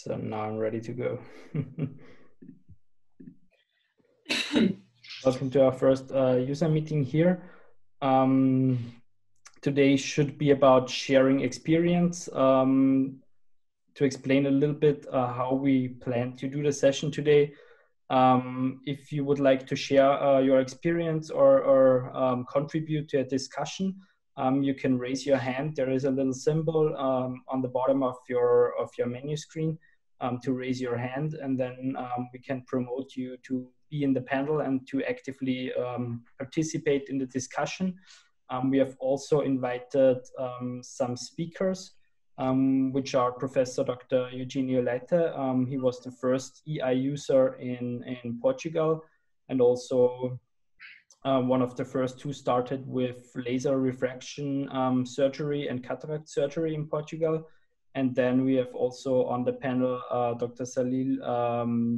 So now I'm ready to go. Welcome to our first user meeting here. Today should be about sharing experience. To explain a little bit how we plan to do the session today. If you would like to share your experience or contribute to a discussion, you can raise your hand. There is a little symbol on the bottom of your menu screen to raise your hand, and then we can promote you to be in the panel and to actively participate in the discussion. We have also invited some speakers, which are Professor Dr. Eugenio Leite. He was the first EI user in Portugal, and also one of the first who started with laser refraction surgery and cataract surgery in Portugal. And then we have also on the panel Dr. Saleel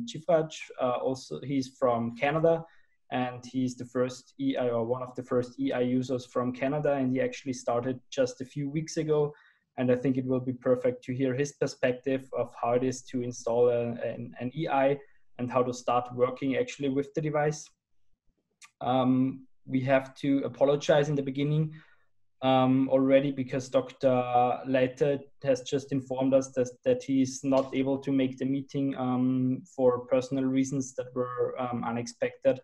JIVRAJ. Also, he's from Canada, and he's the first EI, or one of the first EI users from Canada, and he actually started just a few weeks ago. And I think it will be perfect to hear his perspective of how it is to install an EI and how to start working actually with the device. We have to apologize in the beginning already, because Dr. Leite has just informed us that he's not able to make the meeting for personal reasons that were unexpected.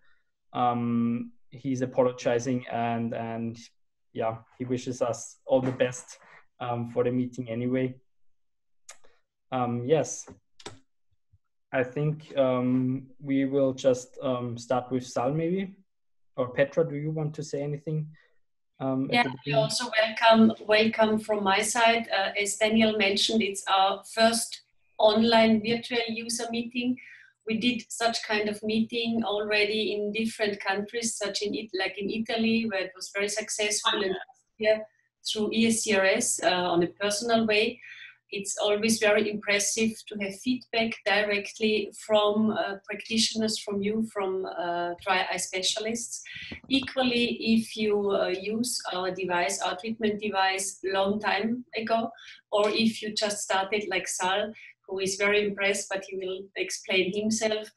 He's apologizing, and yeah, he wishes us all the best for the meeting anyway. Yes, I think we will just start with Sal maybe, or Petra, do you want to say anything? Yeah, we also welcome from my side. As Daniel mentioned, it's our first online virtual user meeting. We did such kind of meeting already in different countries, like in Italy, where it was very successful, and here through ESCRS on a personal way. It's always very impressive to have feedback directly from practitioners, from dry eye specialists. Equally, if you use our device, our treatment device, long time ago, or if you just started like Sal, who is very impressed, but he will explain himself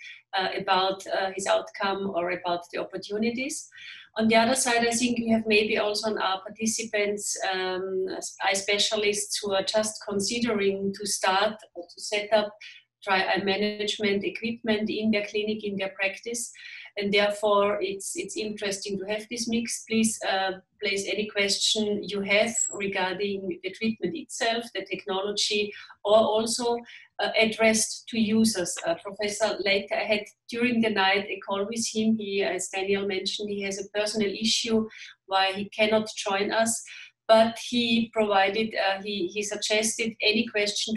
about his outcome or about the opportunities. On the other side, I think we have maybe also on our participants, eye specialists who are just considering to start or to set up dry eye management equipment in their clinic, in their practice. And therefore, it's interesting to have this mix. Please place any question you have regarding the treatment itself, the technology, or also addressed to users. Professor Leite, I had during the night a call with him. He, as Daniel mentioned, he has a personal issue why he cannot join us. But he provided, he suggested any question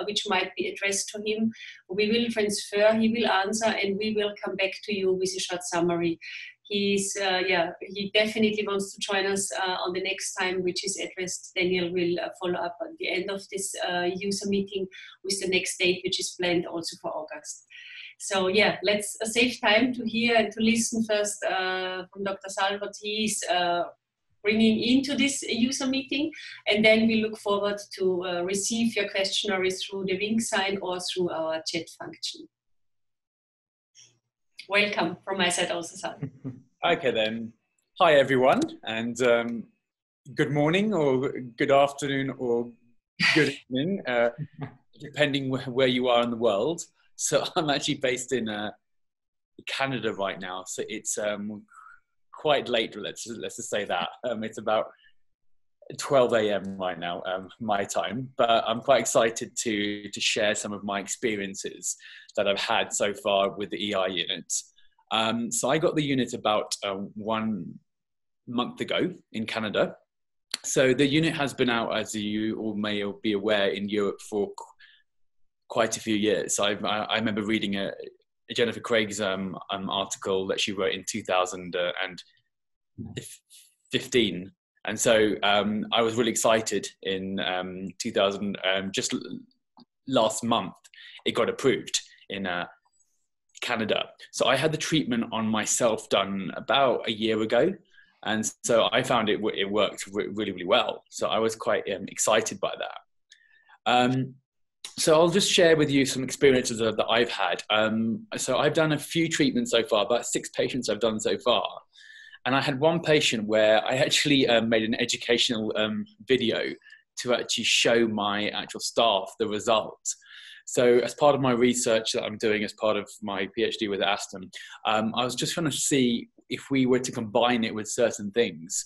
which might be addressed to him. We will transfer, he will answer, and we will come back to you with a short summary. He definitely wants to join us on the next time, which is addressed. Daniel will follow up at the end of this user meeting with the next date, which is planned also for August. So yeah, let's save time to hear and to listen first from Dr. Sal what he's bringing into this user meeting, and then we look forward to receive your questionnaire through the Wing sign or through our chat function. Welcome from my side also, Sal. Okay then. Hi everyone, and good morning or good afternoon or good evening, depending where you are in the world. So I'm actually based in Canada right now, so it's quite late, let's just say that. It's about 12 a.m. right now, my time, but I'm quite excited to share some of my experiences that I've had so far with the EI unit. So I got the unit about 1 month ago in Canada. So the unit has been out, as you all may be aware, in Europe for quite a few years. I remember reading Jennifer Craig's article that she wrote in 2015. And so I was really excited in just last month, it got approved in Canada. So I had the treatment on myself done about a year ago. And so I found it worked really, really well. So I was quite excited by that. So I'll just share with you some experiences that I've had. So I've done a few treatments so far, about 6 patients I've done so far. And I had one patient where I actually made an educational video to actually show my actual staff the results. So as part of my research that I'm doing as part of my PhD with Aston, I was just trying to see if we were to combine it with certain things,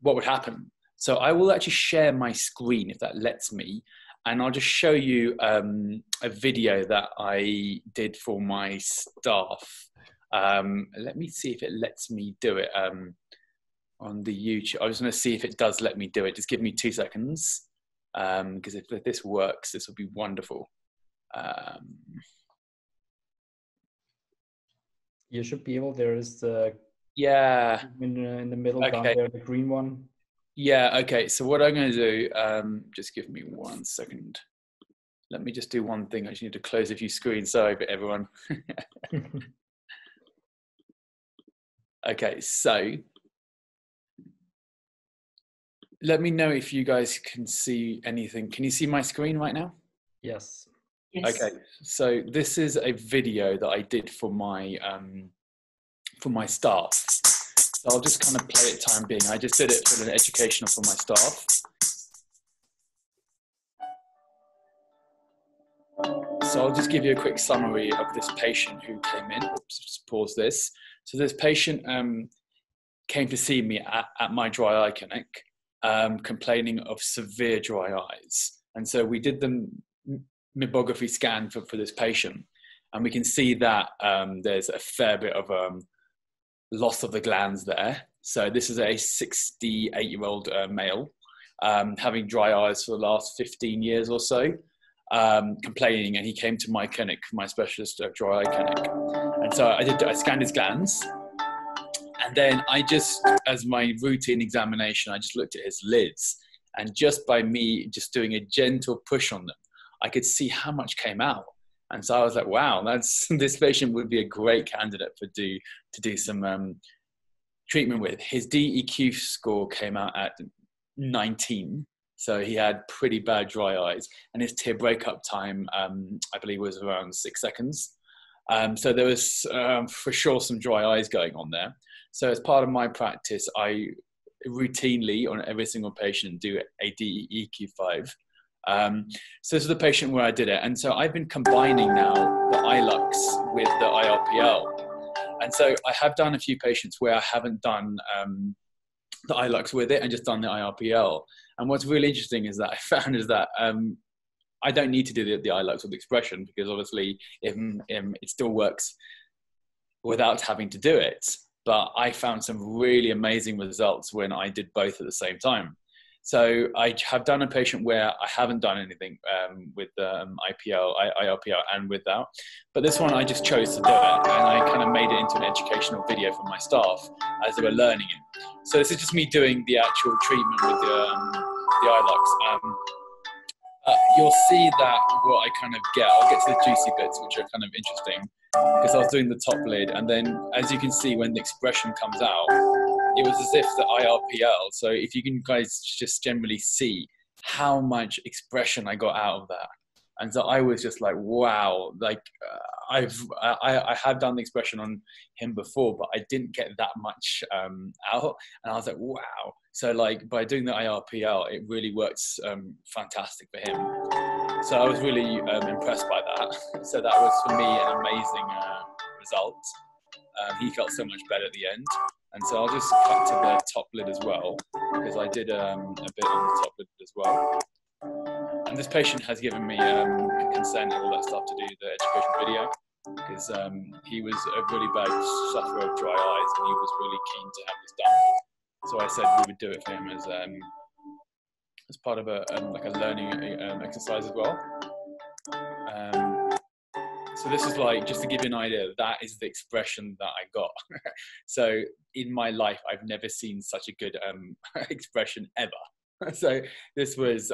what would happen. So I will actually share my screen if that lets me. And I'll just show you a video that I did for my staff. Let me see if it lets me do it on the YouTube. I was going to see if it does let me do it. Just give me 2 seconds. Because if this works, this will be wonderful. You should be able. There is the in the middle down there, the green one. Yeah. Okay. So what I'm going to do, just give me 1 second. Let me just do one thing. I just need to close a few screens. Sorry, but everyone. Okay. So let me know if you guys can see anything. Can you see my screen right now? Yes. Yes. Okay. So this is a video that I did for my staff. So I'll just kind of play it time being. I just did it for an educational for my staff. So I'll just give you a quick summary of this patient who came in. Oops, just pause this. So this patient came to see me at my dry eye clinic. Complaining of severe dry eyes. And so we did the meibography scan for this patient, and we can see that there's a fair bit of loss of the glands there. So this is a 68-year-old male having dry eyes for the last 15 years or so, complaining, and he came to my clinic, my specialist dry eye clinic. And so I scanned his glands. And then I just, as my routine examination, I just looked at his lids, and just by me just doing a gentle push on them, I could see how much came out. And so I was like, wow, this patient would be a great candidate to do some treatment with. His DEQ score came out at 19. So he had pretty bad dry eyes, and his tear breakup time, I believe, was around 6 seconds. So there was for sure some dry eyes going on there. So as part of my practice, I routinely on every single patient do a DEQ5. So this is the patient where I did it. And so I've been combining now the iLux with the IRPL. And so I have done a few patients where I haven't done the iLux with it and just done the IRPL. And what's really interesting is that I found is that I don't need to do the iLux with expression, because obviously it still works without having to do it. But I found some really amazing results when I did both at the same time. So I have done a patient where I haven't done anything with IRPL and with that. But this one I just chose to do it, and I kind of made it into an educational video for my staff as they were learning it. So this is just me doing the actual treatment with the iLux. You'll see that what I kind of get, I'll get to the juicy bits, which are kind of interesting, because I was doing the top lid, and then as you can see, when the expression comes out, it was as if the IRPL, so if you can guys just generally see how much expression I got out of that. And so I was just like, wow, like I have done the expression on him before, but I didn't get that much out. And I was like, wow. So like by doing the IRPL, it really works fantastic for him. So I was really impressed by that. So that was for me an amazing result. He felt so much better at the end. And so I'll just cut to the top lid as well, because I did a bit on the top lid as well. And this patient has given me consent and all that stuff to do the education video, because he was a really bad sufferer of dry eyes, and he was really keen to have this done. So I said we would do it for him as part of like a learning exercise as well. So this is like, just to give you an idea, that is the expression that I got. So in my life, I've never seen such a good expression ever. So this was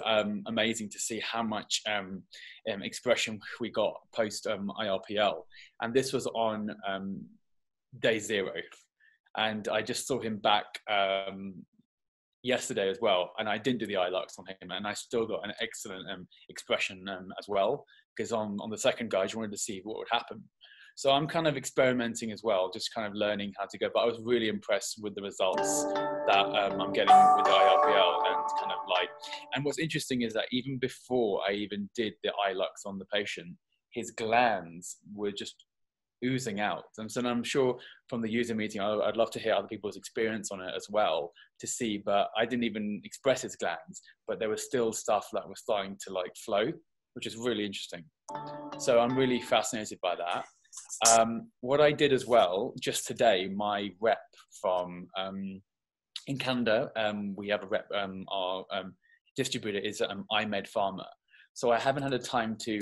amazing to see how much expression we got post IRPL. And this was on day 0. And I just saw him back yesterday as well, and I didn't do the eye locks on him, and I still got an excellent expression as well, because on the second guy, I just wanted to see what would happen. So I'm kind of experimenting as well, just kind of learning how to go. But I was really impressed with the results that I'm getting with the IRPL, and kind of like, and what's interesting is that even before I even did the eye locks on the patient, his glands were just oozing out. And so I'm sure from the user meeting, I'd love to hear other people's experience on it as well to see, but I didn't even express his glands, but there was still stuff that was starting to like flow, which is really interesting. So I'm really fascinated by that. What I did as well, just today, my rep from in Canada, we have a rep, our distributor is iMed Pharma. So I haven't had a time to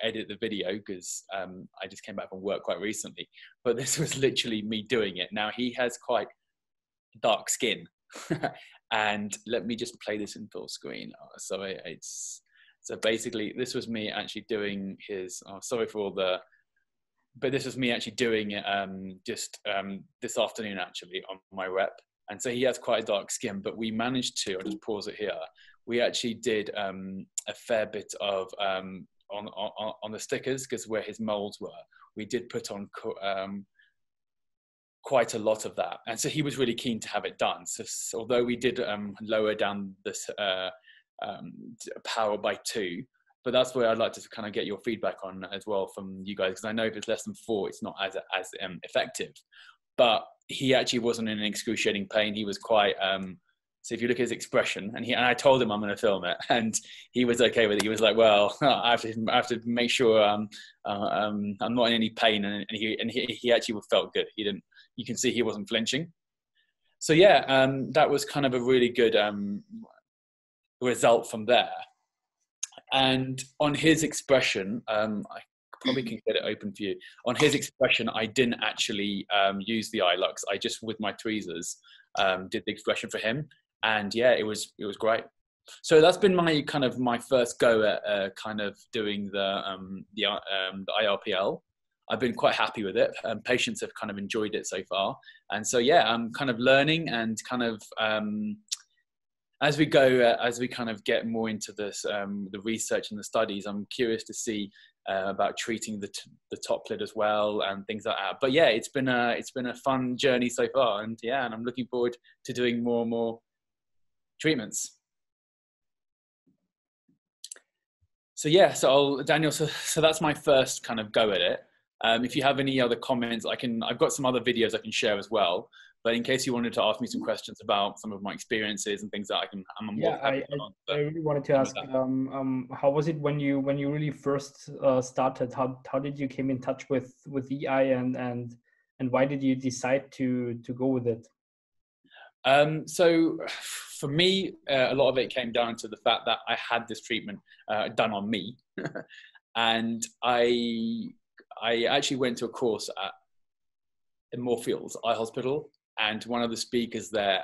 edit the video because I just came back from work quite recently, but this was literally me doing it. Now he has quite dark skin and let me just play this in full screen. So basically this was me actually doing his, sorry for all the, but this was me actually doing it just this afternoon actually on my rep. And so he has quite a dark skin, but we managed to, I'll just pause it here. We actually did a fair bit of, on the stickers, because where his molds were, we did put on quite a lot of that. And so he was really keen to have it done. So although we did lower down this power by 2, but that's where I'd like to kind of get your feedback on as well from you guys, because I know if it's less than 4, it's not as effective. But he actually wasn't in excruciating pain. He was quite, so if you look at his expression, and I told him I'm going to film it, and he was okay with it. He was like, well, I have to make sure I'm not in any pain. And he actually felt good. You can see he wasn't flinching. So yeah, that was kind of a really good result from there. And on his expression, I probably can get it open for you. On his expression, I didn't actually use the eye locks. I just, with my tweezers, did the expression for him. And yeah, it was great. So that's been my first go at kind of doing the IRPL. I've been quite happy with it. Patients have kind of enjoyed it so far. And so yeah, I'm kind of learning and kind of, as we kind of get more into this, the research and the studies, I'm curious to see about treating the top lid as well and things like that. But yeah, it's been a fun journey so far, and yeah, and I'm looking forward to doing more and more treatments. So yeah, Daniel, so that's my first kind of go at it. If you have any other comments, I've got some other videos I can share as well. But in case you wanted to ask me some questions about some of my experiences and things that I really wanted to ask, how was it when you really first started? How did you came in touch with EI and why did you decide to go with it? So for me, a lot of it came down to the fact that I had this treatment done on me, and I actually went to a course in Moorfields Eye Hospital. And one of the speakers there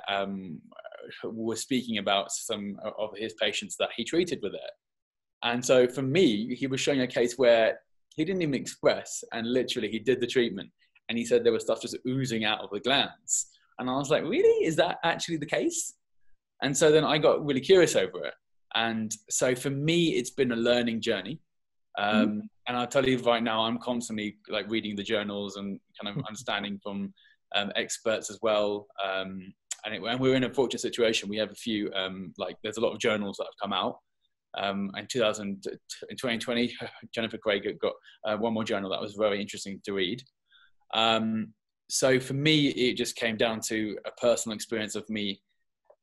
was speaking about some of his patients that he treated with it. And so for me, he was showing a case where he didn't even express, and literally he did the treatment. And he said there was stuff just oozing out of the glands. And I was like, really? Is that actually the case? And so then I got really curious over it. And so for me, it's been a learning journey. And I'll tell you right now, I'm constantly like reading the journals and kind of understanding from experts as well, and we're in a fortunate situation. We have a few there's a lot of journals that have come out. In 2020, Jennifer Craig got one more journal that was very interesting to read. So for me, it just came down to a personal experience of me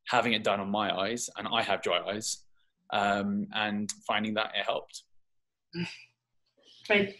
having it done on my eyes, and I have dry eyes, and finding that it helped. Right.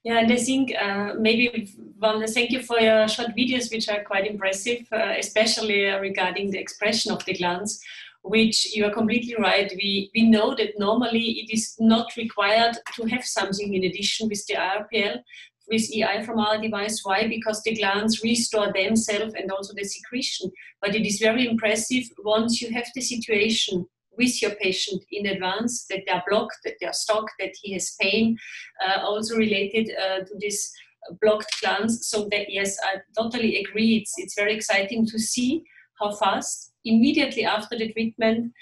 Yeah, and I think maybe Wanda, thank you for your short videos, which are quite impressive, especially regarding the expression of the glands, which you are completely right. We know that normally it is not required to have something in addition with the IRPL, with EI from our device. Why? Because the glands restore themselves and also the secretion. But it is very impressive once you have the situation with your patient in advance, that they are blocked, that they are stuck, that he has pain, also related to this blocked glands. So that, yes, I totally agree. It's very exciting to see how fast, immediately after the treatment,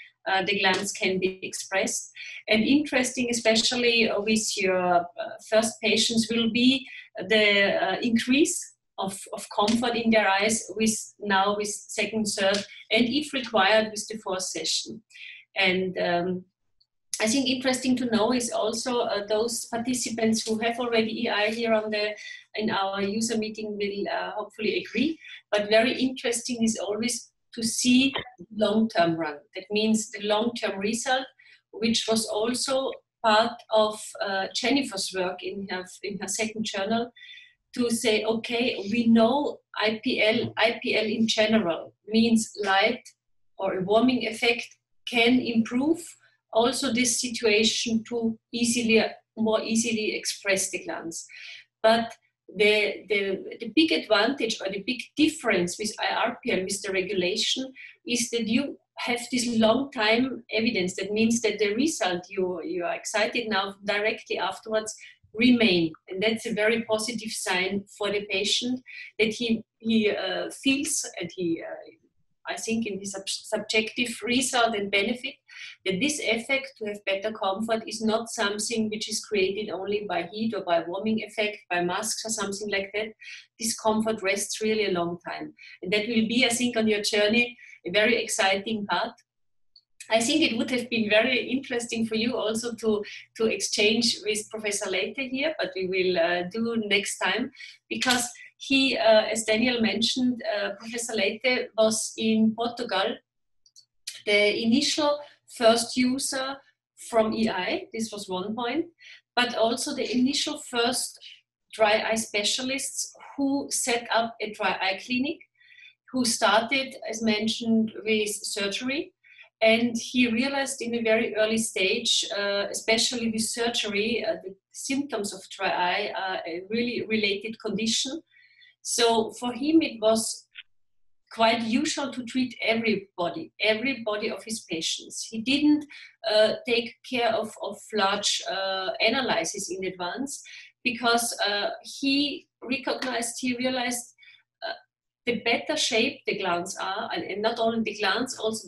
the glands can be expressed. And interesting, especially with your first patients, will be the increase of comfort in their eyes with second, third, and if required with the fourth session. And I think interesting to know is also those participants who have already EI here in our user meeting will hopefully agree. But very interesting is always to see long-term run. That means the long-term result, which was also part of Jennifer's work in her second journal, to say, okay, we know IPL in general means light or a warming effect can improve also this situation to more easily express the glands. But the big advantage or the big difference with IRPL, with the regulation, is that you have this long time evidence. That means that the result you are excited now directly afterwards remain. And that's a very positive sign for the patient, that he feels, and I think in his subjective result and benefit, that this effect to have better comfort is not something which is created only by heat or by warming effect, by masks or something like that. This comfort rests really a long time. And that will be, I think, on your journey, a very exciting part. I think it would have been very interesting for you also to exchange with Professor Leite here, but we will do next time, because he, as Daniel mentioned, Professor Leite was in Portugal, the initial first user from EI, this was one point, but also the initial first dry eye specialists who set up a dry eye clinic, who started, as mentioned, with surgery. And he realized in a very early stage, especially with surgery, the symptoms of dry eye are a really related condition. So for him, it was quite usual to treat everybody of his patients. He didn't take care of large analysis in advance, because he realized the better shape the glands are, and not only the glands, also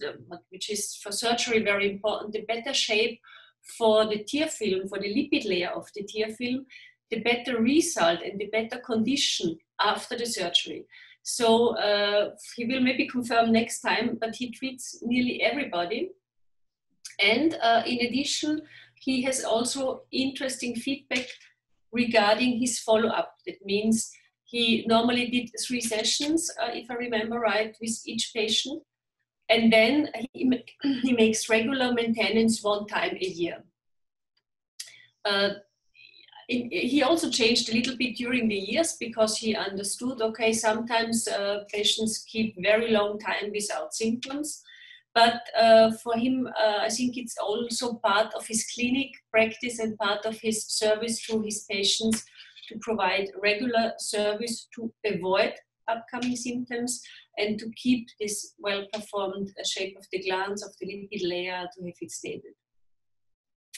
which is for surgery very important, the better shape for the tear film, for the lipid layer of the tear film, the better result and the better condition after the surgery. So he will maybe confirm next time, but he treats nearly everybody. And in addition, he has also interesting feedback regarding his follow-up. That means he normally did 3 sessions, if I remember right, with each patient. And then he makes regular maintenance 1 time a year. He also changed a little bit during the years, because he understood, okay, sometimes patients keep very long time without symptoms. But for him, I think it's also part of his clinic practice and part of his service to his patients, to provide regular service to avoid upcoming symptoms and to keep this well-performed shape of the glands, of the lipid layer, to have it stable.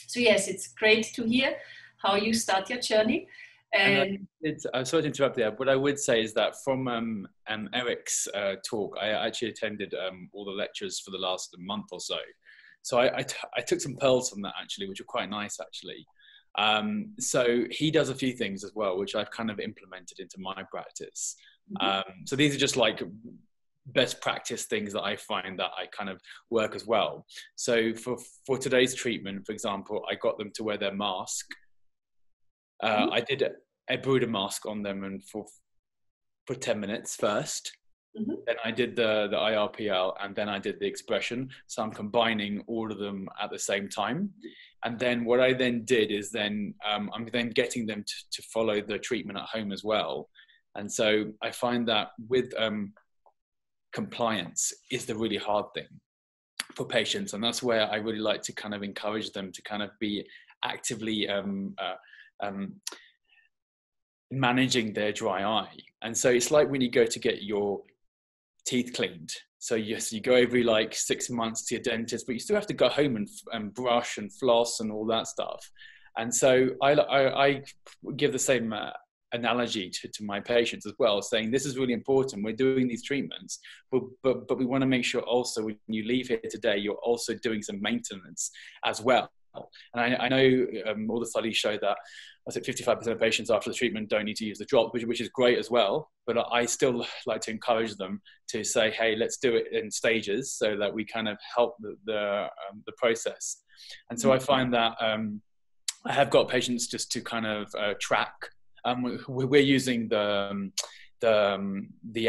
So yes, it's great to hear how you start your journey. And I'm sorry to interrupt there. What I would say is that from Eric's talk, I actually attended all the lectures for the last month or so. So I took some pearls from that, actually, which were quite nice, actually. So he does a few things as well, which I've kind of implemented into my practice. So these are just like best practice things that I find that I kind of work as well. So for today's treatment, for example, I got them to wear their mask. I did a Buddha mask on them and for 10 minutes first. Then I did the IRPL, and then I did the expression. So I'm combining all of them at the same time. And then what I then did is then I'm then getting them to follow the treatment at home as well. And so I find that with compliance is the really hard thing for patients. And that's where I really like to kind of encourage them to kind of be actively managing their dry eye. And so it's like when you go to get your teeth cleaned. So yes, you go every like 6 months to your dentist, but you still have to go home and brush and floss and all that stuff. And so I give the same analogy to my patients as well, saying this is really important. We're doing these treatments, but we want to make sure also when you leave here today, you're also doing some maintenance as well. And I know all the studies show that, I said 55% of patients after the treatment don't need to use the drop, which is great as well. But I still like to encourage them to say, hey, let's do it in stages so that we kind of help the process. And so I find that I have got patients just to kind of track. We're using the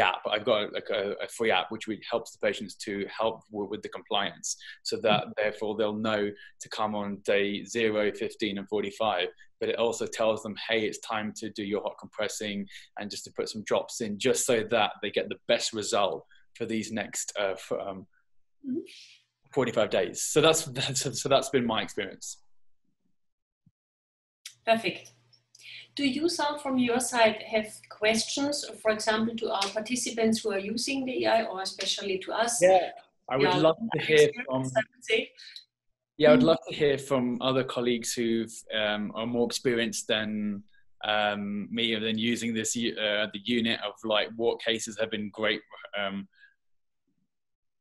app. I've got like a free app which helps the patients to help with the compliance, so that therefore they'll know to come on day 0, 15 and 45, but it also tells them, hey, it's time to do your hot compressing and just to put some drops in, just so that they get the best result for these next 45 days. So that's been my experience. Perfect. Do you, Sal, from your side, have questions, for example, to our participants who are using the AI, or especially to us? Yeah, I would love to hear from. Yeah, I would love to hear from other colleagues who are more experienced than me, and then using this the unit of like what cases have been great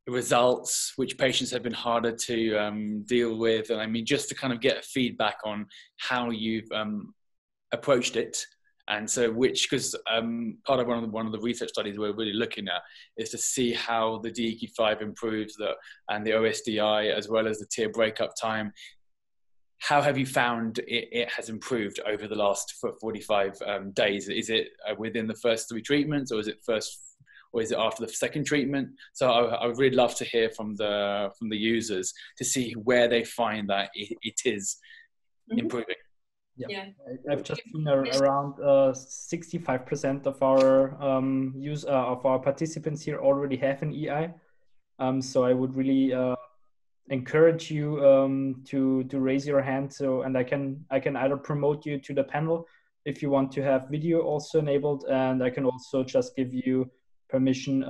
results, which patients have been harder to deal with, and I mean just to kind of get feedback on how you've approached it. And so because part of one of the research studies we're really looking at is to see how the DEQ5 improves and the OSDI, as well as the tear breakup time. How have you found it has improved over the last 45 days? Is it within the first 3 treatments, or is it after the second treatment? So I would really love to hear from the users to see where they find that it is improving. Yeah. I've just seen around 65% of our of our participants here already have an EI. So I would really encourage you to raise your hand. And I can either promote you to the panel if you want to have video also enabled, and I can also just give you permission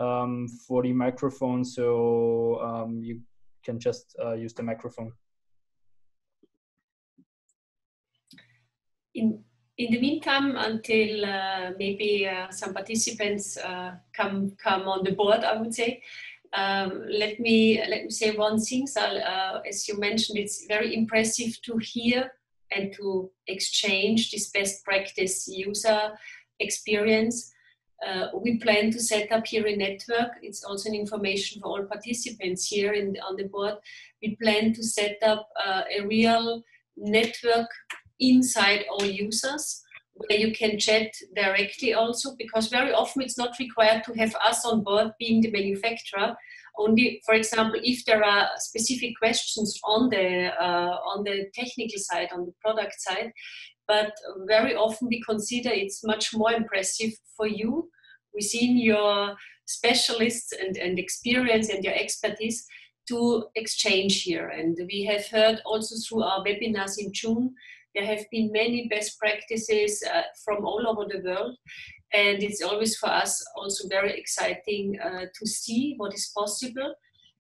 for the microphone, so you can just use the microphone. In the meantime, until maybe some participants come on the board, I would say, let me say one thing. Sal, as you mentioned, it's very impressive to hear and to exchange this best practice user experience. We plan to set up here a network. It's also an information for all participants here on the board. We plan to set up a real network inside all users, where you can chat directly also, because very often it's not required to have us on board being the manufacturer. Only, for example, if there are specific questions on the technical side, on the product side, but very often we consider it's much more impressive for you, within your specialists and experience and your expertise, to exchange here. And we have heard also through our webinars in June, there have been many best practices from all over the world. And it's always for us also very exciting to see what is possible,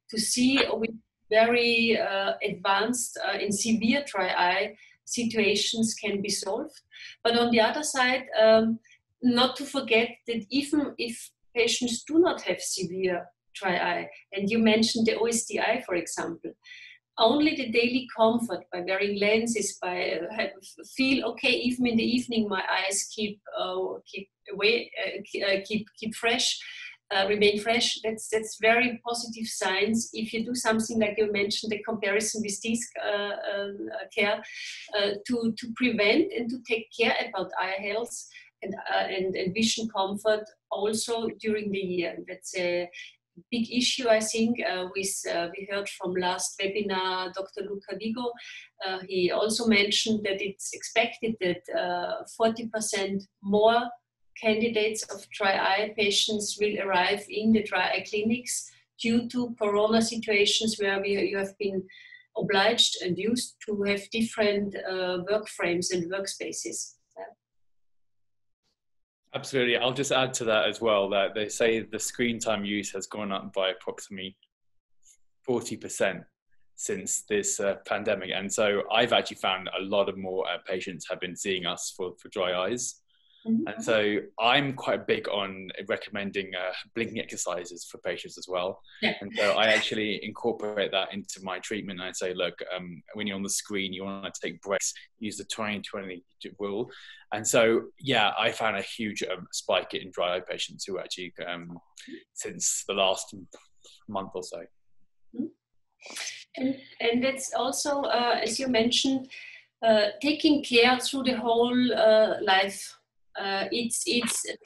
to see with very advanced in severe dry eye situations can be solved. But on the other side, not to forget that even if patients do not have severe dry eye, and you mentioned the OSDI, for example, only the daily comfort by wearing lenses, by feel okay, even in the evening, my eyes keep fresh, remain fresh. That's very positive signs. If you do something like you mentioned, the comparison with disc care, to prevent and to take care about eye health and vision comfort also during the year. That's a big issue, I think. We heard from last webinar, Dr. Luca Vigo. He also mentioned that it's expected that 40% more candidates of dry eye patients will arrive in the dry eye clinics due to corona situations where you have been obliged and used to have different work frames and workspaces. Absolutely. I'll just add to that as well, that they say the screen time use has gone up by approximately 40% since this pandemic. And so I've actually found a lot of more patients have been seeing us for dry eyes. And so I'm quite big on recommending blinking exercises for patients as well. Yeah. And so I actually incorporate that into my treatment. And I say, look, when you're on the screen, you want to take breaks, use the 20-20 rule. And so, yeah, I found a huge spike in dry eye patients who actually, since the last month or so. And it's also, as you mentioned, taking care through the whole life. It's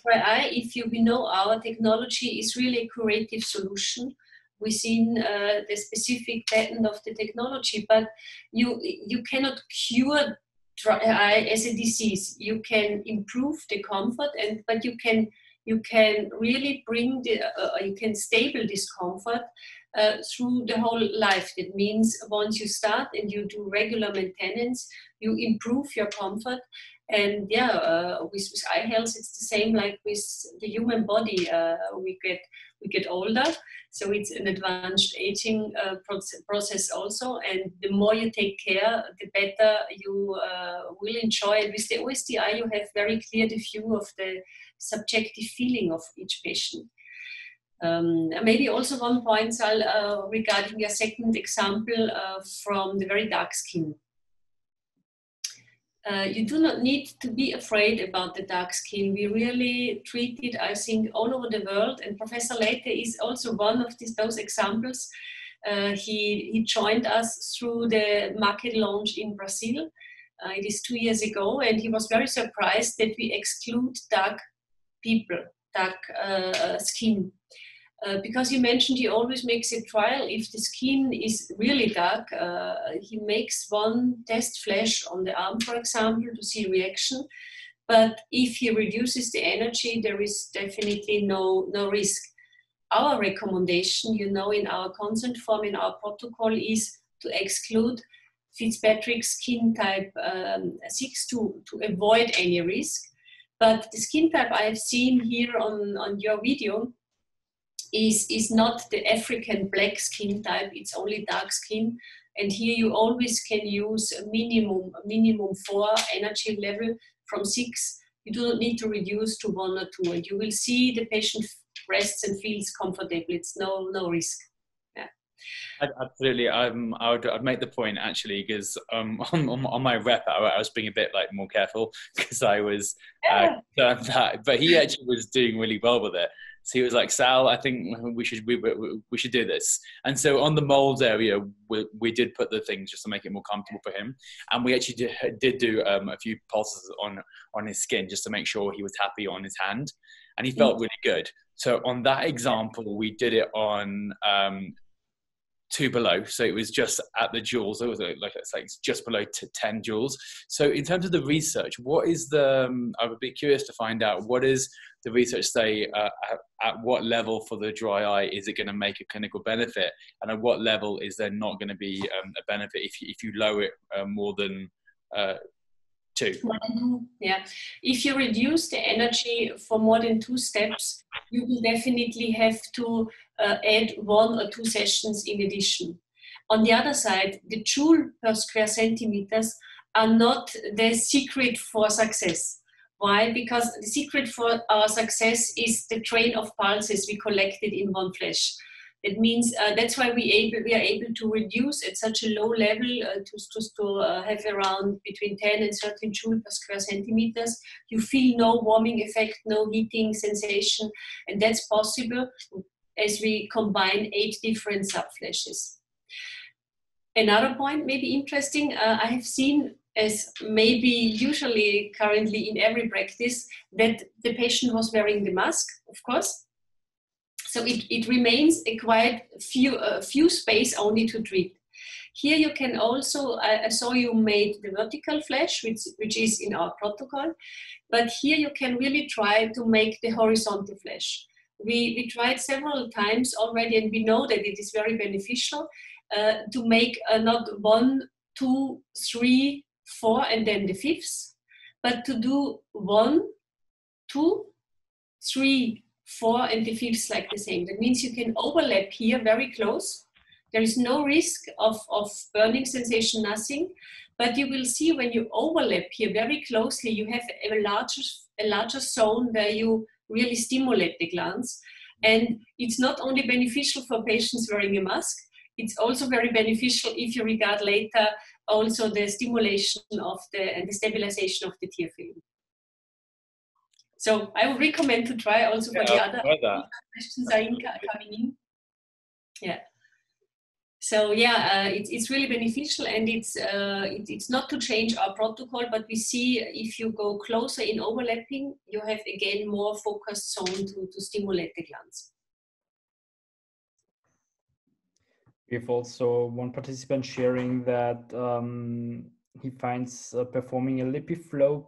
dry eye. If we know our technology is really a curative solution within the specific patent of the technology, but you cannot cure dry eye as a disease. You can improve the comfort, but you can really bring you can stable discomfort through the whole life. That means once you start and you do regular maintenance, you improve your comfort. And with eye health, it's the same like with the human body. We get older, so it's an advanced aging process also. And the more you take care, the better you will enjoy it. With the OSDI, you have very clear the view of the subjective feeling of each patient. Maybe also one point, Sal, regarding your second example from the very dark skin. You do not need to be afraid about the dark skin. We really treat it, I think, all over the world. And Professor Leite is also one of those examples. He joined us through the market launch in Brazil. It is 2 years ago, and he was very surprised that we exclude dark people, dark skin. Because you mentioned he always makes a trial. If the skin is really dark, he makes one test flash on the arm, for example, to see reaction. But if he reduces the energy, there is definitely no risk. Our recommendation, in our consent form, in our protocol, is to exclude Fitzpatrick skin type 6 to avoid any risk. But the skin type I have seen here on your video is not the African black skin type, it's only dark skin. And here you always can use a minimum 4 energy level from 6. You do not need to reduce to 1 or 2, and you will see the patient rests and feels comfortable. It's no risk. Yeah. Absolutely. I'd make the point actually, because on my rep, I was being a bit more careful because I was but he actually was doing really well with it. So he was like, Sal, I think we should do this. And so on the mold area, we did put the things just to make it more comfortable for him. And we actually did do a few pulses on his skin just to make sure he was happy on his hand. And he felt really good. So on that example, we did it on 2 below. So it was just at the joules. It was it's just below 10 joules. So in terms of the research, what is I would be curious to find out, what is the research say at what level for the dry eye is it going to make a clinical benefit, and at what level is there not going to be a benefit if you lower it more than 2? Yeah, if you reduce the energy for more than 2 steps, you will definitely have to add 1 or 2 sessions in addition. On the other side, the joule per square centimeters are not the secret for success. Why? Because the secret for our success is the train of pulses we collected in one flash. That means that's why we are able to reduce at such a low level to have around between 10 and 13 joule per square centimeters. You feel no warming effect, no heating sensation, and that's possible as we combine 8 different subflashes. Another point, maybe interesting, I have seen, as maybe usually currently in every practice, that the patient was wearing the mask, of course. So it remains a quite few space only to treat. Here you can also, I saw you made the vertical flash, which is in our protocol, but here you can really try to make the horizontal flash. We tried several times already, and we know that it is very beneficial to make not 1, 2, 3, 4, and then the 5th, but to do 1, 2, 3, 4, and the 5th like the same. That means you can overlap here very close, There is no risk of burning sensation, nothing. But you will see when you overlap here very closely, you have a larger zone where you really stimulate the glands. And it's not only beneficial for patients wearing a mask, it's also very beneficial if you regard later also the stimulation of and the stabilization of the tear film. So I would recommend to try also for the other questions are coming in. Yeah. So yeah, it's really beneficial, and it's not to change our protocol, but we see if you go closer in overlapping, you have again more focused zone to stimulate the glands. We have also one participant sharing that he finds performing a LipiFlow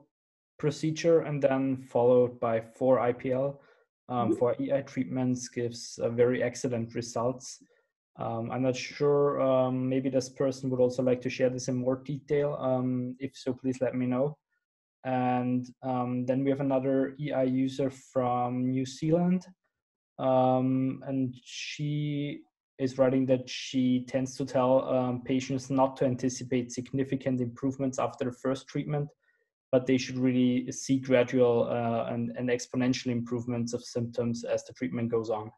procedure and then followed by 4 IPL, 4 EI treatments gives very excellent results. I'm not sure, maybe this person would also like to share this in more detail. If so, please let me know. And then we have another EI user from New Zealand, and she is writing that she tends to tell patients not to anticipate significant improvements after the first treatment, but they should really see gradual and exponential improvements of symptoms as the treatment goes on.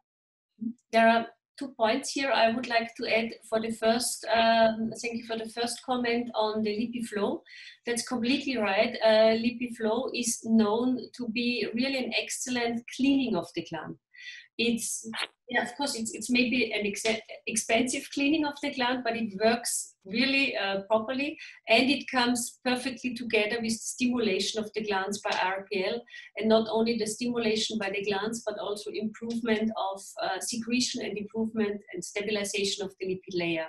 There are 2 points here I would like to add. For the first, thank you for the first comment on the LipiFlow. That's completely right. LipiFlow is known to be really an excellent cleaning of the gland. It's, yeah, of course, it's maybe an expensive cleaning of the gland, but it works really properly, and it comes perfectly together with stimulation of the glands by RPL, and not only the stimulation by the glands, but also improvement of secretion and improvement and stabilization of the lipid layer.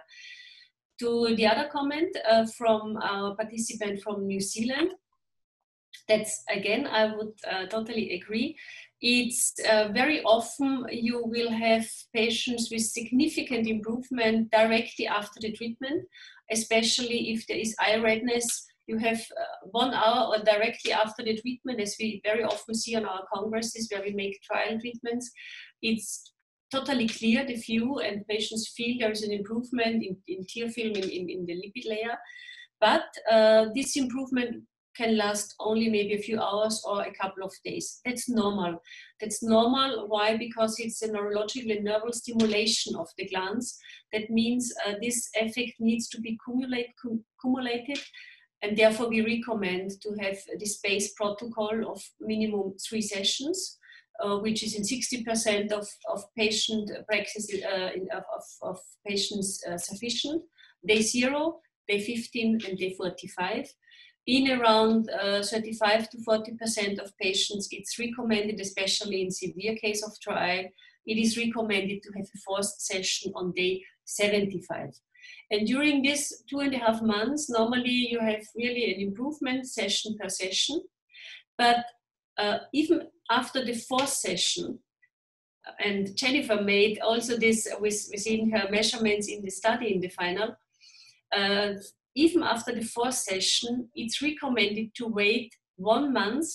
To the other comment from our participant from New Zealand, that's, again, I would totally agree. It's very often you will have patients with significant improvement directly after the treatment, especially if there is eye redness. You have 1 hour or directly after the treatment, as we very often see on our congresses where we make trial treatments. It's totally clear, the view, and patients feel there is an improvement in tear film in the lipid layer. But this improvement can last only maybe a few hours or a couple of days. That's normal. That's normal. Why? Because it's a neurological and nerval stimulation of the glands. That means this effect needs to be cumulated, and therefore we recommend to have this base protocol of minimum 3 sessions, which is in 60% of patient practice of patients sufficient. Day 0, day 15, and day 45. In around 35 to 40% of patients, it's recommended, especially in severe case of dry eye, it is recommended to have a 4th session on day 75. And during this 2.5 months, normally you have really an improvement session per session. But even after the 4th session, and Jennifer made also this within her measurements in the study in the final, even after the 4th session, it's recommended to wait 1 month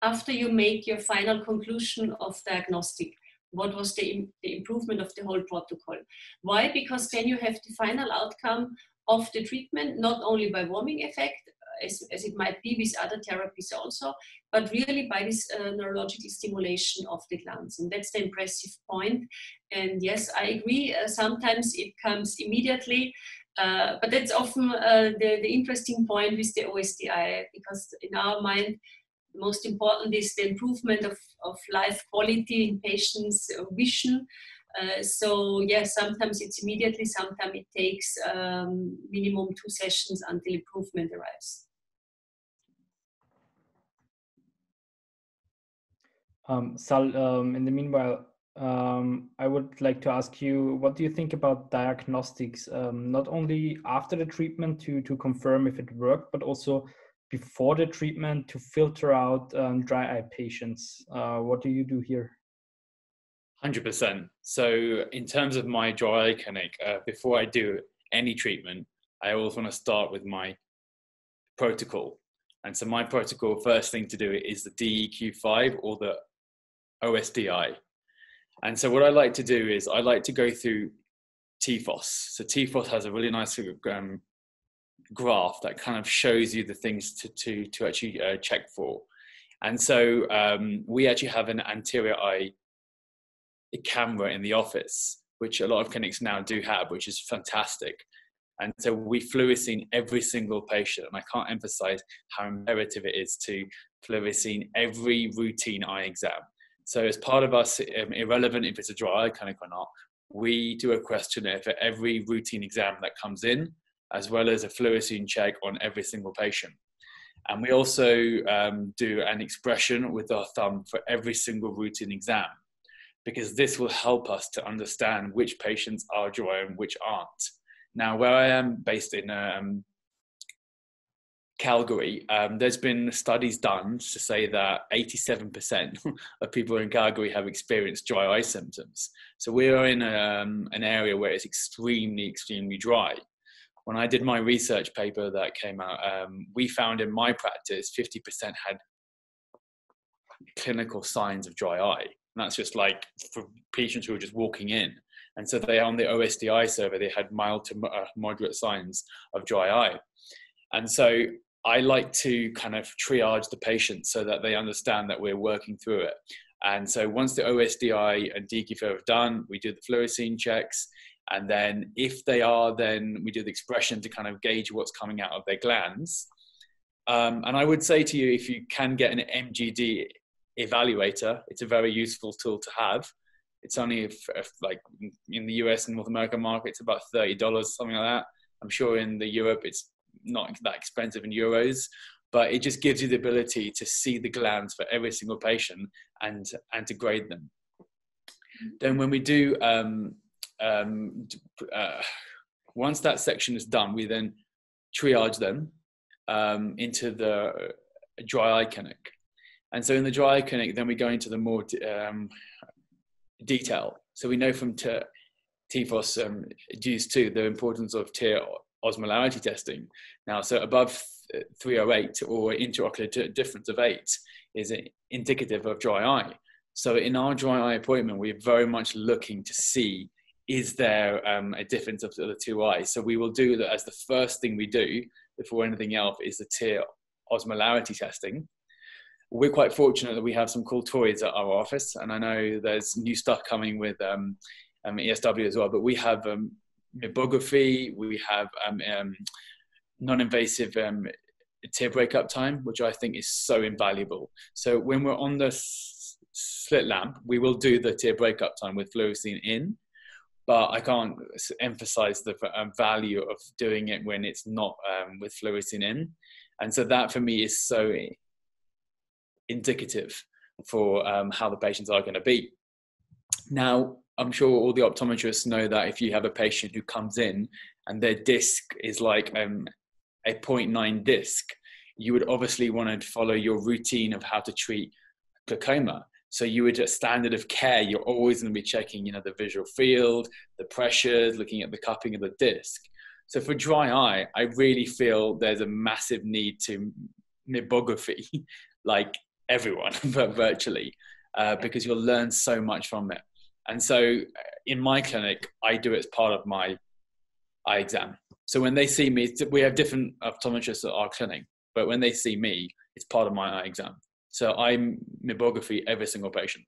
after you make your final conclusion of diagnostic. What was the improvement of the whole protocol? Why? Because then you have the final outcome of the treatment, not only by warming effect, as it might be with other therapies also, but really by this neurological stimulation of the glands. And that's the impressive point. And yes, I agree, sometimes it comes immediately, but that's often the interesting point with the OSDI, because in our mind, the most important is the improvement of life quality in patients' vision. So yes, sometimes it's immediately, sometimes it takes minimum 2 sessions until improvement arrives. Sal, in the meanwhile, I would like to ask you, what do you think about diagnostics, not only after the treatment to confirm if it worked, but also before the treatment to filter out dry eye patients? What do you do here? 100%. So in terms of my dry eye clinic, before I do any treatment, I always want to start with my protocol. And so my protocol, first thing to do is the DEQ5 or the OSDI. And so what I like to do is I like to go through TFOS. So TFOS has a really nice graph that kind of shows you the things to actually check for. And so we actually have an anterior eye camera in the office, which a lot of clinics now do have, which is fantastic. And so we fluorescein every single patient. And I can't emphasize how imperative it is to fluorescein every routine eye exam. So as part of us, irrelevant if it's a dry eye clinic or not, we do a questionnaire for every routine exam that comes in, as well as a fluorescein check on every single patient. And we also do an expression with our thumb for every single routine exam, because this will help us to understand which patients are dry and which aren't. Now, where I am based in Calgary, there's been studies done to say that 87% of people in Calgary have experienced dry eye symptoms. So we are in an area where it's extremely, extremely dry. When I did my research paper that came out, we found in my practice 50% had clinical signs of dry eye. And that's just like for patients who are just walking in. And so they, on the OSDI survey, they had mild to moderate signs of dry eye. And so I like to kind of triage the patient so that they understand that we're working through it. And so once the OSDI and DQ are done, we do the fluorescein checks. And then if they are, then we do the expression to kind of gauge what's coming out of their glands. And I would say to you, if you can get an MGD evaluator, it's a very useful tool to have. It's only if like in the US and North American market, it's about $30, something like that. I'm sure in the Europe, it's not that expensive in euros, but it just gives you the ability to see the glands for every single patient and to grade them. Then when we do, once that section is done, we then triage them into the dry eye clinic. And so in the dry eye clinic, then we go into the more detail. So we know from TFOS GS2 the importance of tear osmolarity testing. Now, so above 308 or intraocular difference of 8 is indicative of dry eye. So in our dry eye appointment, we're very much looking to see, is there a difference of the two eyes? So we will do that as the first thing we do before anything else is the tear osmolarity testing. We're quite fortunate that we have some cool toys at our office, and I know there's new stuff coming with ESW as well, but we have meibography, we have non-invasive tear breakup time, which I think is so invaluable. So when we're on the slit lamp, we will do the tear breakup time with fluorescein in, but I can't emphasize the value of doing it when it's not with fluorescein in. And so that for me is so indicative for how the patients are going to be. Now, I'm sure all the optometrists know that if you have a patient who comes in and their disc is like a 0.9 disc, you would obviously want to follow your routine of how to treat glaucoma. So you would, a standard of care, you're always going to be checking, you know, the visual field, the pressures, looking at the cupping of the disc. So for dry eye, I really feel there's a massive need to meibography, like everyone, but virtually, because you'll learn so much from it. And so in my clinic, I do it as part of my eye exam. So when they see me, we have different optometrists at our clinic, but when they see me, it's part of my eye exam. So I meibography every single patient,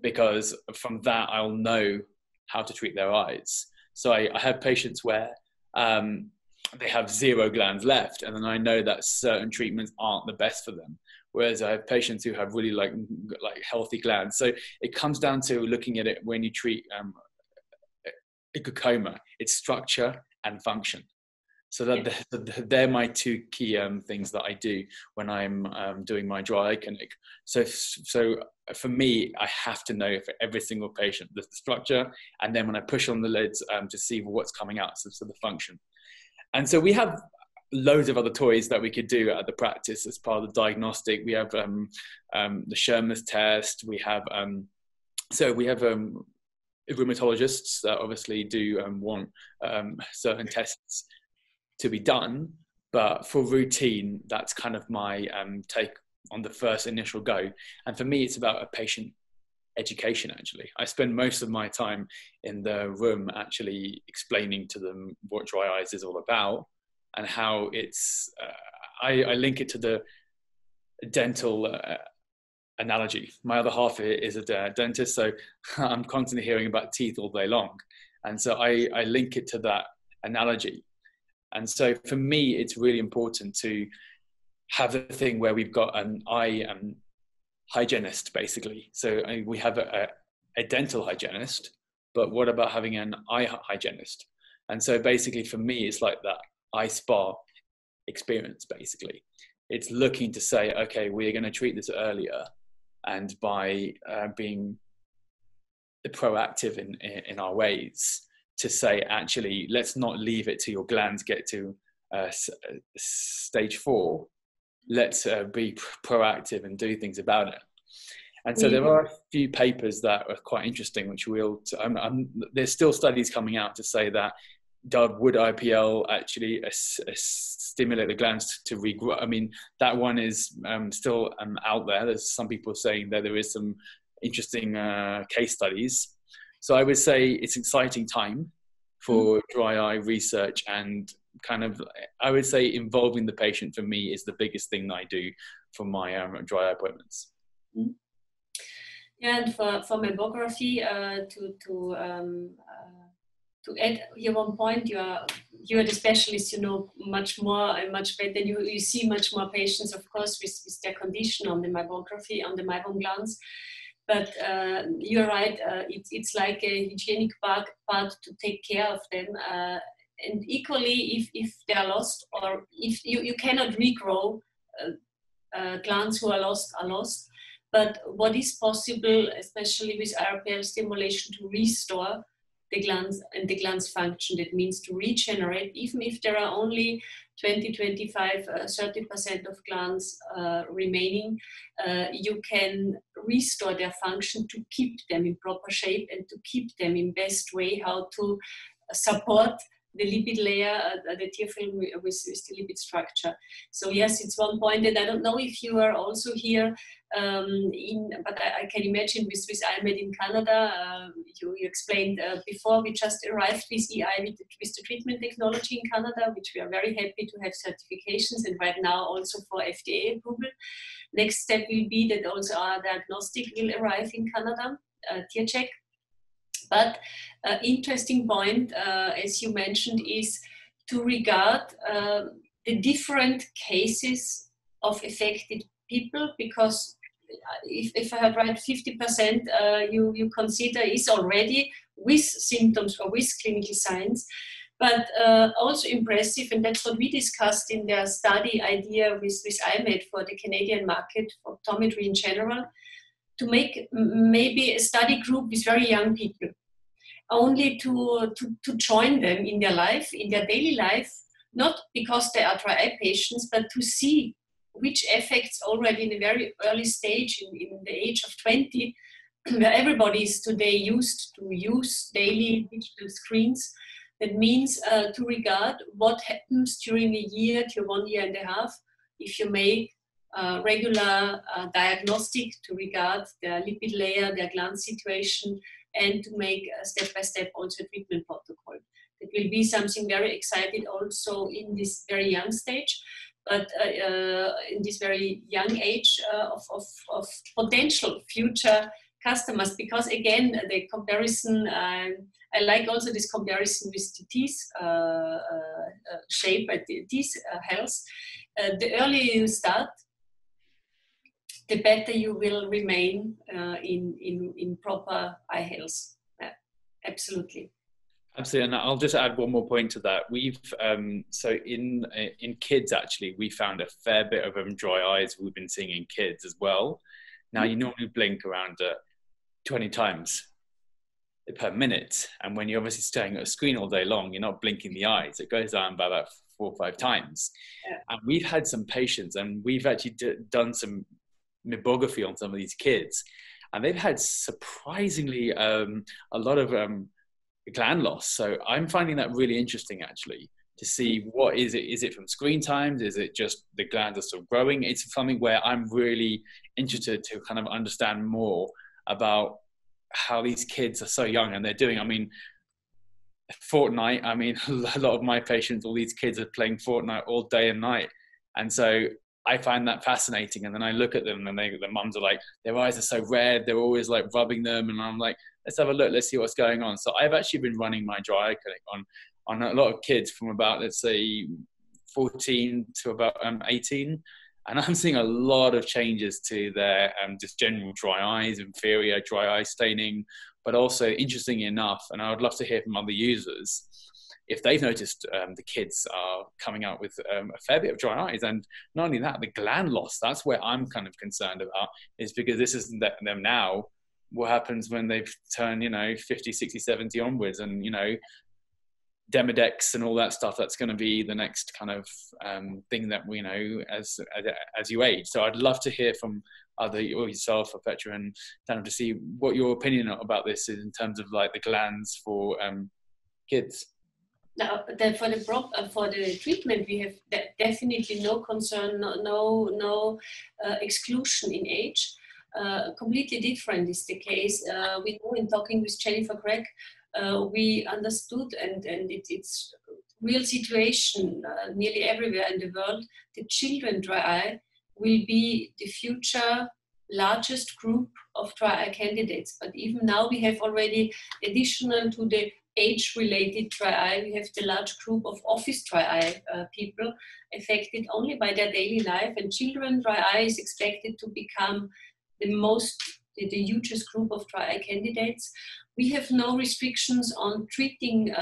because from that, I'll know how to treat their eyes. So I have patients where they have 0 glands left, and then I know that certain treatments aren't the best for them. Whereas I have patients who have really like healthy glands. So it comes down to looking at it when you treat glaucoma, it's structure and function. So that they're my two key things that I do when I'm doing my dry eye clinic. So for me, I have to know for every single patient the structure, and then when I push on the lids to see what's coming out, so the function. And so we have loads of other toys that we could do at the practice as part of the diagnostic. We have the Sherman's test. We have rheumatologists that obviously do want certain tests to be done, but for routine, that's kind of my take on the first initial go. And for me, it's about a patient education. Actually, I spend most of my time in the room actually explaining to them what dry eyes is all about and how it's I link it to the dental analogy. My other half is a dentist, so I'm constantly hearing about teeth all day long, and so I link it to that analogy. And so for me, it's really important to have the thing where we've got an eye hygienist, basically. So we have a dental hygienist, but what about having an eye hygienist? And so basically for me, it's like that eye spa experience. Basically, it's looking to say, okay, we're going to treat this earlier, and by being proactive in our ways, to say, actually, let's not leave it to your glands get to stage 4. Let's be proactive and do things about it. And so there are a few papers that are quite interesting, which there's still studies coming out to say that would IPL actually stimulate the glands to regrow? I mean, that one is still out there. There's some people saying that there is some interesting case studies. So I would say it's an exciting time for dry eye research, and kind of, I would say involving the patient for me is the biggest thing that I do for my dry eye appointments. Yeah, and for mammography, to add here one point, you're the specialist, you know much more and much better. You see much more patients, of course, with their condition on the mammography, on the meibomian glands. But you're right, it's like a hygienic part to take care of them. And equally, if they are lost, or if you cannot regrow, glands who are lost. But what is possible, especially with RPL stimulation, to restore the glands and the glands function. That means to regenerate, even if there are only 20, 25, 30% of glands remaining, you can restore their function to keep them in proper shape and to keep them in best way, how to support the lipid layer, the tear film with the lipid structure. So yes, it's one point, and I don't know if you are also here, but I can imagine with IMED in Canada, you explained before, we just arrived with EI, with the treatment technology in Canada, which we are very happy to have certifications, and right now also for FDA approval. Next step will be that also our diagnostic will arrive in Canada, tear check. But interesting point, as you mentioned, is to regard the different cases of affected people, because if I heard right, 50% you consider is already with symptoms or with clinical signs, but also impressive, and that's what we discussed in the study idea with IMED for the Canadian market, for optometry in general, to make maybe a study group with very young people, only to join them in their life, in their daily life, not because they are dry eye patients, but to see which effects already in a very early stage, in the age of 20, where everybody is today used to use daily digital screens. That means to regard what happens during a year to 1 year and a half if you make regular diagnostic to regard their lipid layer, their gland situation, and to make step-by-step also a treatment protocol. It will be something very exciting also in this very young stage, but in this very young age of potential future customers, because again, the comparison, I like also this comparison with the teeth shape and the teeth health. The earlier you start, the better you will remain in proper eye health. Absolutely. Absolutely, and I'll just add one more point to that. We've so in kids, actually, we found a fair bit of dry eyes we've been seeing in kids as well. Now, you normally blink around 20 times per minute, and when you're obviously staring at a screen all day long, you're not blinking the eyes. It goes down by about 4 or 5 times. Yeah. And we've had some patients, and we've actually done some mammography on some of these kids, and they've had surprisingly a lot of gland loss. So I'm finding that really interesting, actually, to see what is it. Is it from screen times? Is it just the glands are still growing? It's something where I'm really interested to kind of understand more about how these kids are so young and they're doing, I mean, Fortnite, I mean, a lot of my patients, all these kids are playing Fortnite all day and night. And so I find that fascinating. And then I look at them and the mums are like, their eyes are so red. They're always like rubbing them. And I'm like, let's have a look. Let's see what's going on. So I've actually been running my dry eye clinic on a lot of kids from about, let's say, 14 to about 18. And I'm seeing a lot of changes to their just general dry eyes, inferior dry eye staining, but also, interestingly enough, and I would love to hear from other users, if they've noticed the kids are coming out with a fair bit of dry eyes. And not only that, the gland loss, that's where I'm kind of concerned about, is because this isn't them now. What happens when they've turned, 50, 60, 70 onwards, and, Demodex and all that stuff, that's going to be the next kind of thing that we know as you age. So I'd love to hear from either yourself or Petra and Daniel to see what your opinion about this is in terms of like the glands for kids. Now, for the treatment, we have definitely no concern, no exclusion in age. Completely different is the case. We know in talking with Jennifer Craig, we understood, and it's real situation nearly everywhere in the world. The children dry eye will be the future largest group of dry eye candidates. But even now we have already, additional to the age-related dry eye, we have the large group of office dry eye people affected only by their daily life. And children dry eye is expected to become the hugest group of dry eye candidates. We have no restrictions on treating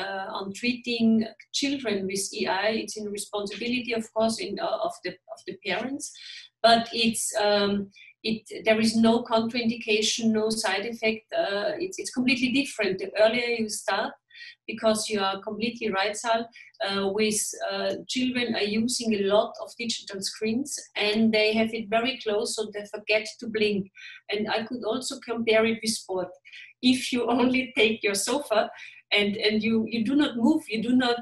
children with EI. It's in responsibility, of course, of the parents, but there is no contraindication, no side effect. It's completely different. The earlier you start, because you are completely right, Sal, with children are using a lot of digital screens and they have it very close, so they forget to blink. And I could also compare it with sport. If you only take your sofa and you do not move, you do not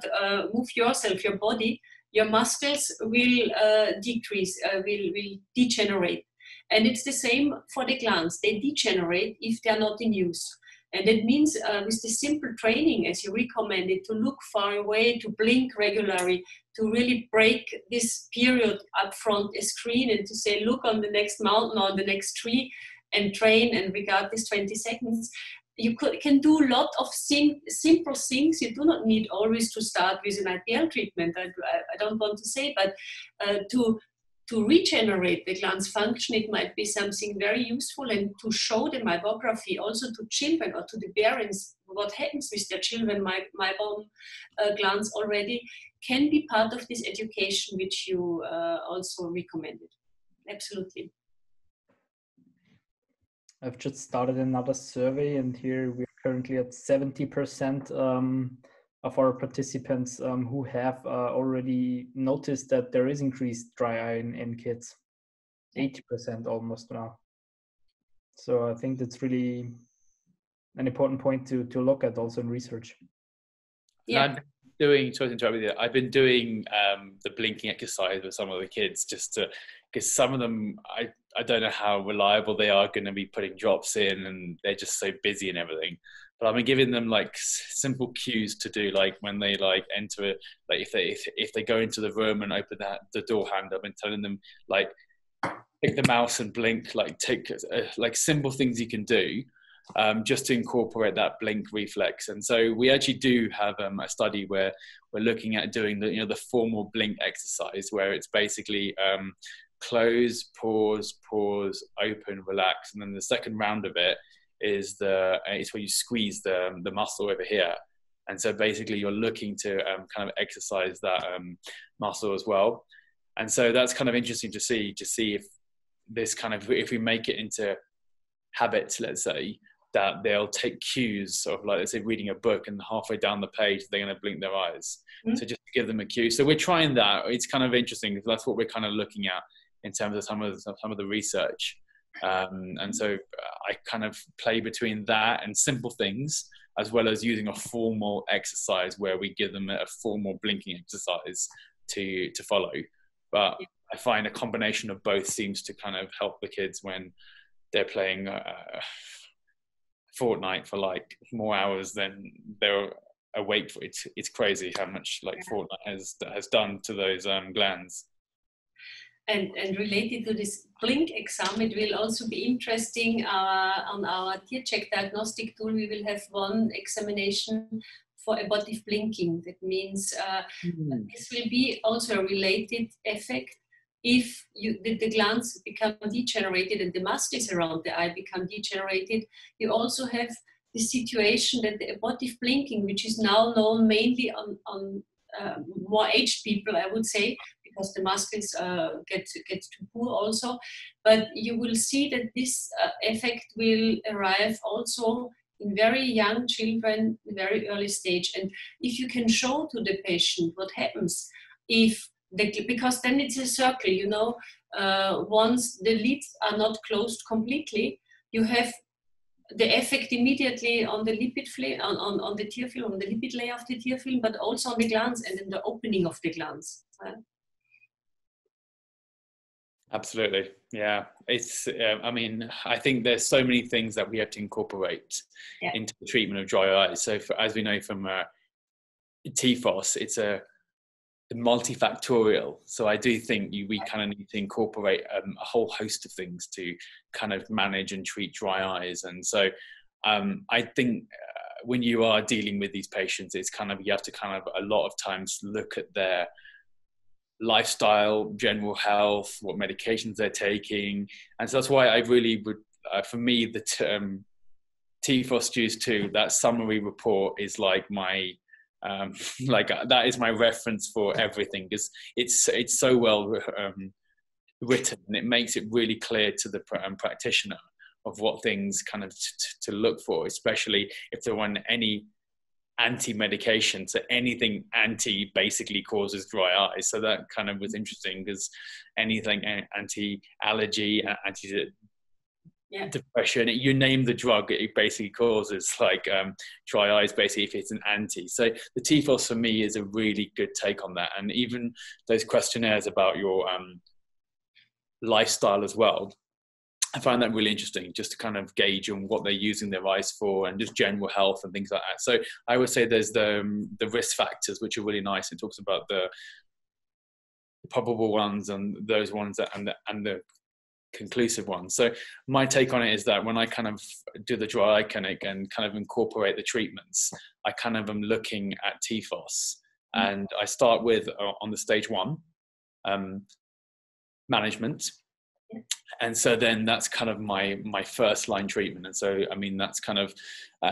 move yourself, your body, your muscles will decrease, will degenerate. And it's the same for the glands. They degenerate if they are not in use. And that means with the simple training, as you recommended, to look far away, to blink regularly, to really break this period up front a screen and to say, look on the next mountain or the next tree and train and regard this 20 seconds. You can do a lot of simple things. You do not need always to start with an IPL treatment. I don't want to say, but to regenerate the gland's function, it might be something very useful, and to show the myopography also to children or to the parents what happens with their children, meibomian glands already, can be part of this education which you also recommended. Absolutely. I've just started another survey, and here we're currently at 70% of our participants who have already noticed that there is increased dry eye in kids. 80% almost now. So I think that's really an important point to look at also in research. Yeah. I've been doing the blinking exercise with some of the kids, just to, because some of them, I don't know how reliable they are going to be putting drops in, and they're just so busy and everything. But I've been giving them like simple cues to do, like when they like enter it, like if they go into the room and open the door handle, I've been telling them like take the mouse and blink, like take like simple things you can do. Just to incorporate that blink reflex. And so we actually do have a study where we're looking at doing the formal blink exercise, where it's basically close, pause, open, relax, and then the second round of it is it's where you squeeze the muscle over here. And so basically you're looking to kind of exercise that muscle as well. And so that's kind of interesting to see if this kind of, if we make it into habits, let's say, that they'll take cues of, like, let's say reading a book, and halfway down the page they're going to blink their eyes. Mm-hmm. So just to give them a cue. So we're trying that. It's kind of interesting because that's what we're kind of looking at in terms of some of the research. And so I kind of play between that and simple things, as well as using a formal exercise where we give them a formal blinking exercise to follow. But I find a combination of both seems to kind of help the kids when they're playing fortnight for like more hours than they're awake for. It's crazy how much like fortnight has done to those glands. And related to this blink exam, it will also be interesting on our tear check diagnostic tool. We will have one examination for abortive blinking. That means this will be also a related effect. If the glands become degenerated and the muscles around the eye become degenerated, you also have the situation that the abortive blinking, which is now known mainly on more aged people, I would say, because the muscles get too poor also. But you will see that this effect will arrive also in very young children, very early stage. And if you can show to the patient what happens if because then it's a circle, you know, once the lids are not closed completely, you have the effect immediately on the lipid film, on the tear film, on the lipid layer of the tear film, but also on the glands and in the opening of the glands. Absolutely, yeah. It's I mean, I think there's so many things that we have to incorporate into the treatment of dry eyes. So as we know from TFOS, it's a multifactorial. So I do think we kind of need to incorporate a whole host of things to kind of manage and treat dry eyes. And so I think when you are dealing with these patients, it's kind of, you have to kind of a lot of times look at their lifestyle, general health, what medications they're taking. And so that's why I really would, for me, the term TFOS Juice 2, that summary report is like my, like that is my reference for everything, because it's so well written, and it makes it really clear to the practitioner of what things kind of to look for, especially if they're on any anti-medication. So anything anti basically causes dry eyes. So that kind of was interesting, because anything anti-allergy, depression, you name the drug, it basically causes like dry eyes, basically, if it's an anti. So the TFOS for me is a really good take on that. And even those questionnaires about your lifestyle as well, I find that really interesting, just to kind of gauge on what they're using their eyes for, and just general health and things like that. So I would say there's the risk factors, which are really nice. It talks about the probable ones and those ones that, and the conclusive ones. So my take on it is that when I kind of do the dry eye clinic and kind of incorporate the treatments, I kind of am looking at TFOS, and I start with on the stage 1 management. And so then that's kind of my first line treatment. And so, I mean, that's kind of,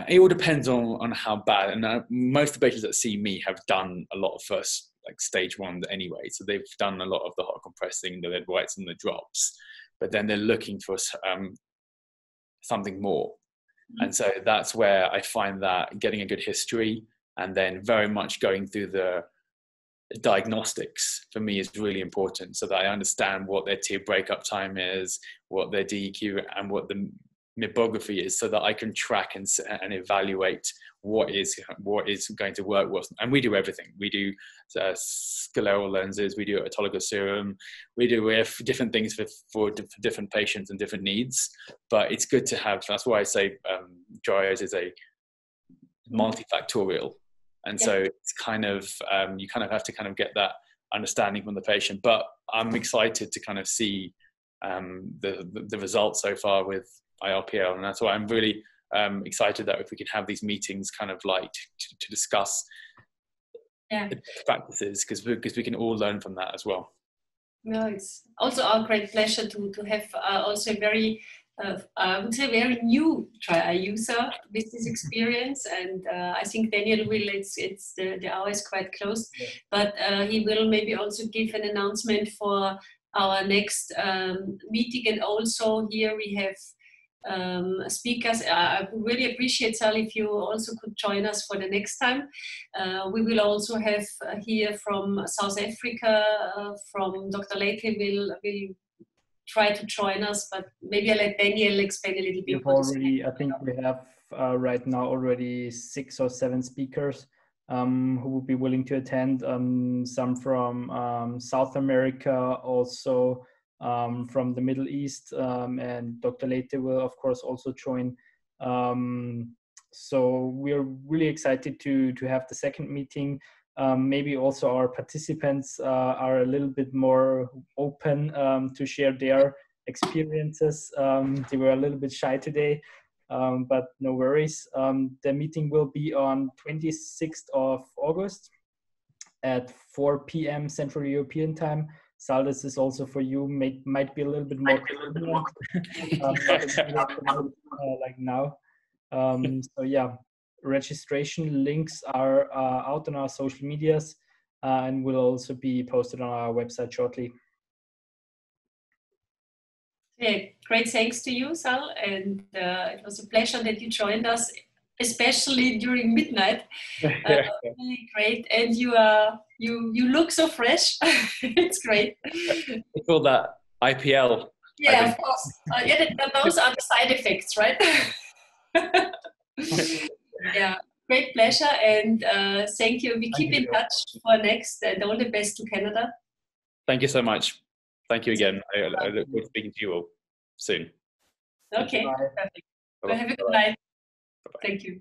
it all depends on how bad. And most of the patients that see me have done a lot of first, like stage 1 anyway. So they've done a lot of the hot compressing, the lead whites and the drops, but then they're looking for something more. And so that's where I find that getting a good history, and then very much going through the diagnostics for me is really important, so that I understand what their tear breakup time is, what their DEQ, and what the meibography is, so that I can track and evaluate what is going to work. And we do everything. We do scleral lenses, we do autologous serum, we have different things for different patients and different needs. But it's good to have, that's why I say dry eyes is a multifactorial. And so it's kind of, you kind of have to kind of get that understanding from the patient. But I'm excited to kind of see the results so far with IRPL. And that's why I'm really excited that if we can have these meetings kind of like to discuss the practices, because we can all learn from that as well. No, it's also our great pleasure to have also very I would say very new dry eye user with this experience, and I think Daniel will. The hour is quite close, but he will maybe also give an announcement for our next meeting, and also here we have speakers. I would really appreciate, Sal, if you also could join us for the next time. We will also have here from South Africa, from Dr. Leite will try to join us, but maybe I'll let Daniel explain a little bit. I think we have right now already 6 or 7 speakers who will be willing to attend. Some from South America, also from the Middle East, and Dr. Leite will of course also join. So we're really excited to have the second meeting. Maybe also our participants are a little bit more open to share their experiences. They were a little bit shy today, but no worries. The meeting will be on 26th of August at 4 p.m. Central European time. Sal, this is also for you, might be a little bit more convenient, like now. So yeah, registration links are out on our social medias and will also be posted on our website shortly. Yeah, great thanks to you, Sal, and it was a pleasure that you joined us, especially during midnight. Really great, and you look so fresh. It's great. It's all that IPL. Yeah, of course. Yeah, those are the side effects, right? Yeah, great pleasure, and thank you. We keep in touch for next, and all the best to Canada. Thank you so much. Thank you again. I look forward to speaking to you all soon. Okay, perfect. Well, have a good night. Thank you.